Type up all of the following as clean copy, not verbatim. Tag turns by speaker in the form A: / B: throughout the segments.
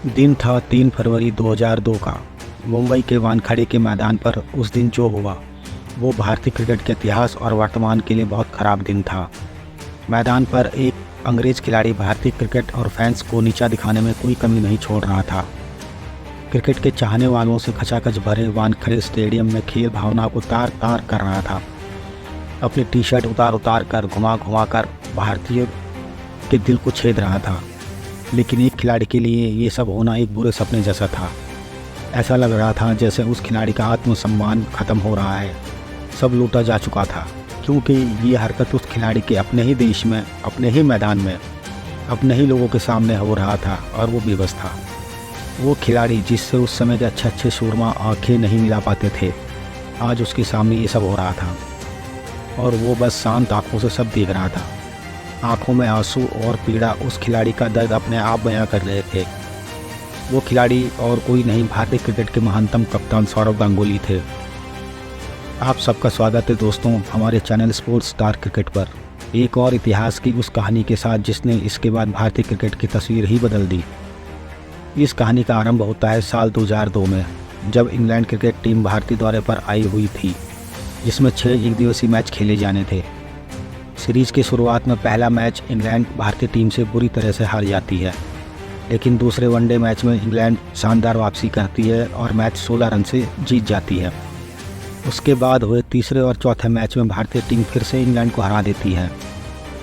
A: दिन था 3 फरवरी 2002 का। मुंबई के वानखेड़े के मैदान पर उस दिन जो हुआ वो भारतीय क्रिकेट के इतिहास और वर्तमान के लिए बहुत ख़राब दिन था। मैदान पर एक अंग्रेज़ खिलाड़ी भारतीय क्रिकेट और फैंस को नीचा दिखाने में कोई कमी नहीं छोड़ रहा था। क्रिकेट के चाहने वालों से खचाखच भरे वानखेड़े स्टेडियम में खेल भावना को तार तार कर रहा था। अपनी टी शर्ट उतार उतार कर घुमा घुमा कर भारतीय के दिल को छेद रहा था। लेकिन एक खिलाड़ी के लिए ये सब होना एक बुरे सपने जैसा था। ऐसा लग रहा था जैसे उस खिलाड़ी का आत्मसम्मान ख़त्म हो रहा है, सब लूटा जा चुका था, क्योंकि ये हरकत उस खिलाड़ी के अपने ही देश में, अपने ही मैदान में, अपने ही लोगों के सामने हो रहा था और वो बेबस था। वो खिलाड़ी जिससे उस समय के अच्छे अच्छे शूरमा आंखें नहीं मिला पाते थे, आज उसके सामने ये सब हो रहा था और वो बस शांत आंखों से सब देख रहा था। आंखों में आंसू और पीड़ा उस खिलाड़ी का दर्द अपने आप बयां कर रहे थे। वो खिलाड़ी और कोई नहीं, भारतीय क्रिकेट के महानतम कप्तान सौरव गांगुली थे। आप सबका स्वागत है दोस्तों हमारे चैनल स्पोर्ट्स स्टार क्रिकेट पर, एक और इतिहास की उस कहानी के साथ जिसने इसके बाद भारतीय क्रिकेट की तस्वीर ही बदल दी। इस कहानी का आरंभ होता है साल 2002 में, जब इंग्लैंड क्रिकेट टीम भारतीय दौरे पर आई हुई थी, जिसमें 6 एकदिवसीय मैच खेले जाने थे। सीरीज की शुरुआत में पहला मैच इंग्लैंड भारतीय टीम से बुरी तरह से हार जाती है, लेकिन दूसरे वनडे मैच में इंग्लैंड शानदार वापसी करती है और मैच 16 रन से जीत जाती है। उसके बाद हुए तीसरे और चौथे मैच में भारतीय टीम फिर से इंग्लैंड को हरा देती है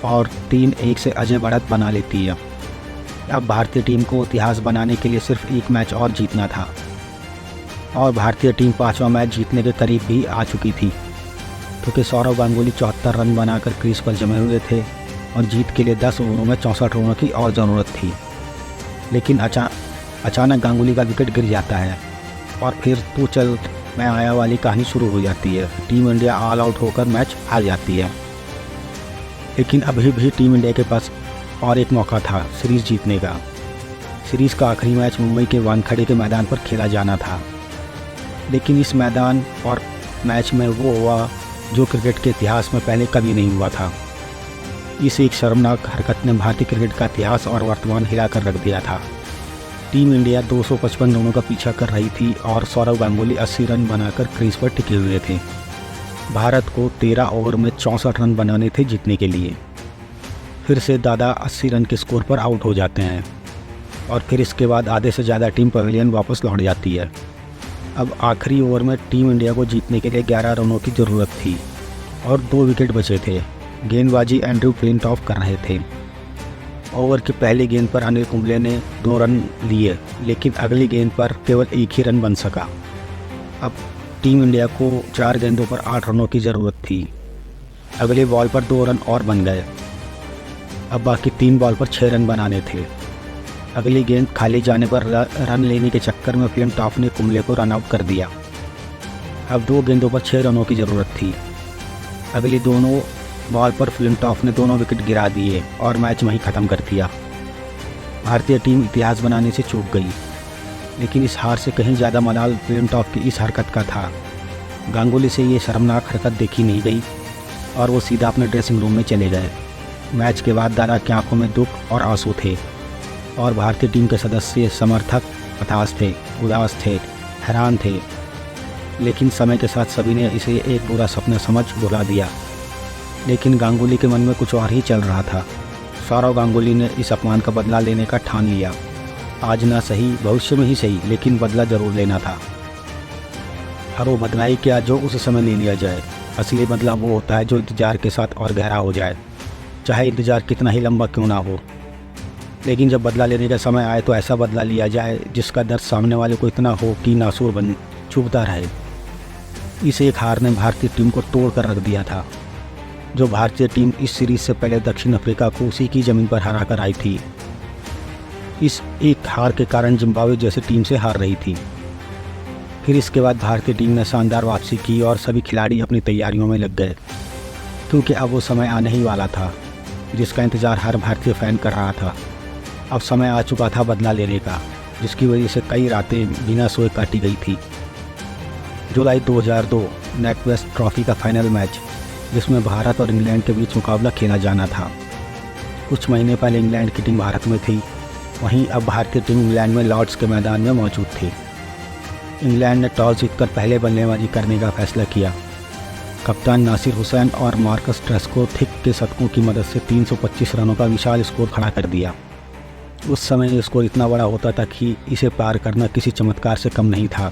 A: और 3-1 से अजय बढ़त बना लेती है। अब भारतीय टीम को इतिहास बनाने के लिए सिर्फ एक मैच और जीतना था और भारतीय टीम 5वां मैच जीतने के करीब भी आ चुकी थी, क्योंकि सौरव गांगुली 74 रन बनाकर क्रीज पर जमे हुए थे और जीत के लिए 10 ओवरों में 64 रनों की और ज़रूरत थी। लेकिन अचानक गांगुली का विकेट गिर जाता है और फिर तू चल मैं आया वाली कहानी शुरू हो जाती है। टीम इंडिया ऑल आउट होकर मैच हार जाती है। लेकिन अभी भी टीम इंडिया के पास और एक मौका था सीरीज़ जीतने का। सीरीज़ का आखिरी मैच मुंबई के वानखेड़े के मैदान पर खेला जाना था, लेकिन इस मैदान और मैच में वो हुआ जो क्रिकेट के इतिहास में पहले कभी नहीं हुआ था। इस एक शर्मनाक हरकत ने भारतीय क्रिकेट का इतिहास और वर्तमान हिला कर रख दिया था। टीम इंडिया 255 रनों का पीछा कर रही थी और सौरव गांगुली 80 रन बनाकर क्रीज पर टिके हुए थे। भारत को 13 ओवर में 64 रन बनाने थे जीतने के लिए। फिर से दादा 80 रन के स्कोर पर आउट हो जाते हैं और फिर इसके बाद आधे से ज़्यादा टीम पवेलियन वापस लौट जाती है। अब आखिरी ओवर में टीम इंडिया को जीतने के लिए 11 रनों की ज़रूरत थी और 2 विकेट बचे थे। गेंदबाजी एंड्रू फ्लिंटॉफ कर रहे थे। ओवर की पहली गेंद पर अनिल कुंबले ने 2 रन लिए, लेकिन अगली गेंद पर केवल 1 ही रन बन सका। अब टीम इंडिया को 4 गेंदों पर 8 रनों की ज़रूरत थी। अगले बॉल पर 2 रन और बन गए। अब बाकी 3 बॉल पर 6 रन बनाने थे। अगली गेंद खाली जाने पर रन लेने के चक्कर में फ्लिंटॉफ ने कुंबले को रन आउट कर दिया। अब 2 गेंदों पर 6 रनों की ज़रूरत थी। अगली दोनों बॉल पर फ्लिंटॉफ ने दोनों विकेट गिरा दिए और मैच वहीं ख़त्म कर दिया। भारतीय टीम इतिहास बनाने से चूक गई, लेकिन इस हार से कहीं ज़्यादा मलाल फ्लिंटॉफ की इस हरकत का था। गांगुली से ये शर्मनाक हरकत देखी नहीं गई और वो सीधा अपने ड्रेसिंग रूम में चले गए। मैच के बाद दादा की आंखों में दुख और आंसू थे और भारतीय टीम के सदस्य समर्थक हताश थे, उदास थे, हैरान थे। लेकिन समय के साथ सभी ने इसे एक बुरा सपना समझ भुला दिया। लेकिन गांगुली के मन में कुछ और ही चल रहा था। सौरव गांगुली ने इस अपमान का बदला लेने का ठान लिया। आज ना सही, भविष्य में ही सही, लेकिन बदला ज़रूर लेना था। और वो बदला ही क्या जो उस समय ले लिया जाए। असली बदला वो होता है जो इंतज़ार के साथ और गहरा हो जाए, चाहे इंतज़ार कितना ही लंबा क्यों ना हो। लेकिन जब बदला लेने का समय आए तो ऐसा बदला लिया जाए जिसका दर्द सामने वाले को इतना हो कि नासूर बन चुभता रहे। इस एक हार ने भारतीय टीम को तोड़ कर रख दिया था। जो भारतीय टीम इस सीरीज़ से पहले दक्षिण अफ्रीका को उसी की ज़मीन पर हरा कर आई थी, इस एक हार के कारण जिम्बाब्वे जैसी टीम से हार रही थी। फिर इसके बाद भारतीय टीम ने शानदार वापसी की और सभी खिलाड़ी अपनी तैयारियों में लग गए, क्योंकि अब वो समय आने ही वाला था जिसका इंतज़ार हर भारतीय फ़ैन कर रहा था। अब समय आ चुका था बदला लेने का, जिसकी वजह से कई रातें बिना सोए काटी गई थी। जुलाई 2002 नेटवेस्ट ट्रॉफी का फाइनल मैच, जिसमें भारत और इंग्लैंड के बीच मुकाबला खेला जाना था। कुछ महीने पहले इंग्लैंड की टीम भारत में थी वहीं अब भारतीय टीम इंग्लैंड में लॉर्ड्स के मैदान में मौजूद थी। इंग्लैंड ने टॉस जीतकर पहले बल्लेबाजी करने का फैसला किया। कप्तान नासिर हुसैन और मार्कस ट्रेस्को-थिक के शतकों की मदद से 325 रनों का विशाल स्कोर खड़ा कर दिया। उस समय ये स्कोर इतना बड़ा होता था कि इसे पार करना किसी चमत्कार से कम नहीं था,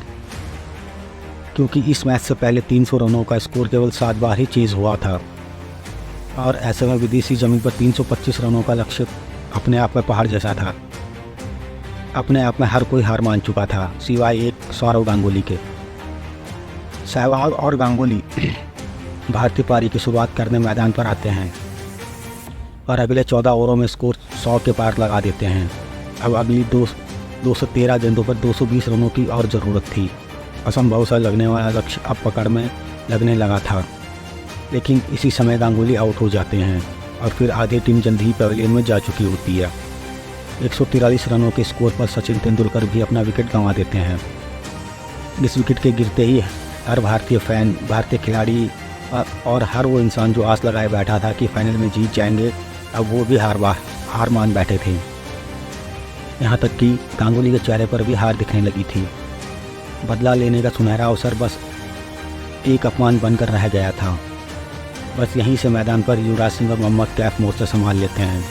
A: क्योंकि इस मैच से पहले 300 रनों का स्कोर केवल 7 बार ही चेज़ हुआ था और ऐसे में विदेशी ज़मीन पर 325 रनों का लक्ष्य अपने आप में पहाड़ जैसा था। अपने आप में हर कोई हार मान चुका था सिवाय एक सौरव गांगुली के। सहवाग और गांगुली भारतीय पारी की शुरुआत करने मैदान पर आते हैं और अगले 14 ओवरों में स्कोर 100 के पार लगा देते हैं। अब अगली 213 गेंदों पर 220 रनों की और ज़रूरत थी। असंभव सा लगने वाला लक्ष्य अब पकड़ में लगने लगा था, लेकिन इसी समय गांगुली आउट हो जाते हैं और फिर आधी टीम जल्द ही पवेलियन में जा चुकी होती है। 143 रनों के स्कोर पर सचिन तेंदुलकर भी अपना विकेट गंवा देते हैं। इस विकेट के गिरते ही हर भारतीय फैन, भारतीय खिलाड़ी और हर वो इंसान जो आस लगाए बैठा था कि फाइनल में जीत जाएंगे, अब वो भी हार मान बैठे थे। यहाँ तक कि गांगुली के चेहरे पर भी हार दिखने लगी थी। बदला लेने का सुनहरा अवसर बस एक अपमान बनकर रह गया था। बस यहीं से मैदान पर युवराज सिंह और मोहम्मद कैफ मोर्चा संभाल लेते हैं।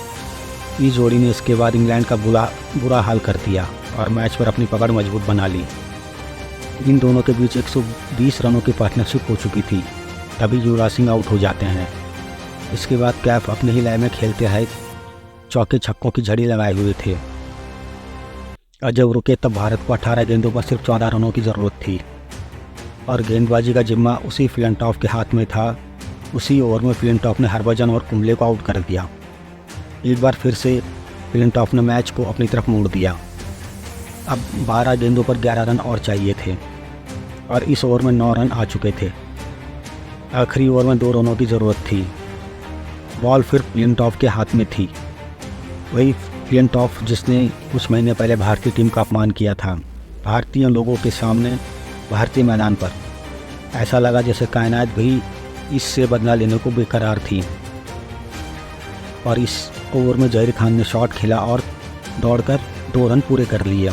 A: इस जोड़ी ने इसके बाद इंग्लैंड का बुरा हाल कर दिया और मैच पर अपनी पकड़ मजबूत बना ली। इन दोनों के बीच 120 रनों की पार्टनरशिप हो चुकी थी। तभी युवराज सिंह आउट हो जाते हैं। इसके बाद कैफ अपने ही लय में खेलते रहे, चौके छक्कों की झड़ी लगाए हुए थे और जब रुके तब भारत को 18 गेंदों पर सिर्फ 14 रनों की ज़रूरत थी और गेंदबाजी का जिम्मा उसी फ्लिंटॉफ के हाथ में था। उसी ओवर में फ्लिंटॉफ ने हरभजन और कुंबले को आउट कर दिया। एक बार फिर से फ्लिंटॉफ ने मैच को अपनी तरफ मोड़ दिया। अब 12 गेंदों पर 11 रन और चाहिए थे और इस ओवर में 9 रन आ चुके थे। आखिरी ओवर में 2 रनों की ज़रूरत थी। बॉल फिर फ्लिंटॉफ के हाथ में थी, वही फ्लिंटॉफ जिसने कुछ महीने पहले भारतीय टीम का अपमान किया था। भारतीय लोगों के सामने भारतीय मैदान पर ऐसा लगा जैसे कायनात भी इससे बदला लेने को बेकरार थी। और इस ओवर में जहीर खान ने शॉट खेला और दौड़कर 2 रन पूरे कर लिए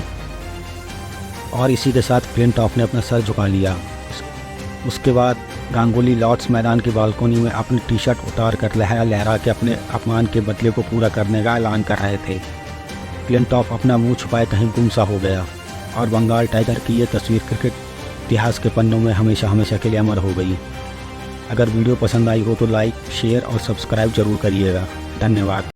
A: और इसी के साथ फ्लिंटॉफ ने अपना सर झुका लिया। उसके बाद गांगुली लॉर्ड्स मैदान की बालकोनी में अपनी टी-शर्ट उतार कर लहरा के अपने अपमान के बदले को पूरा करने का ऐलान कर रहे थे। फ्लिंटॉफ अपना मुंह छुपाए कहीं गुमसा हो गया और बंगाल टाइगर की ये तस्वीर क्रिकेट इतिहास के पन्नों में हमेशा के लिए अमर हो गई। अगर वीडियो पसंद आई हो तो लाइक, शेयर और सब्सक्राइब जरूर करिएगा। धन्यवाद।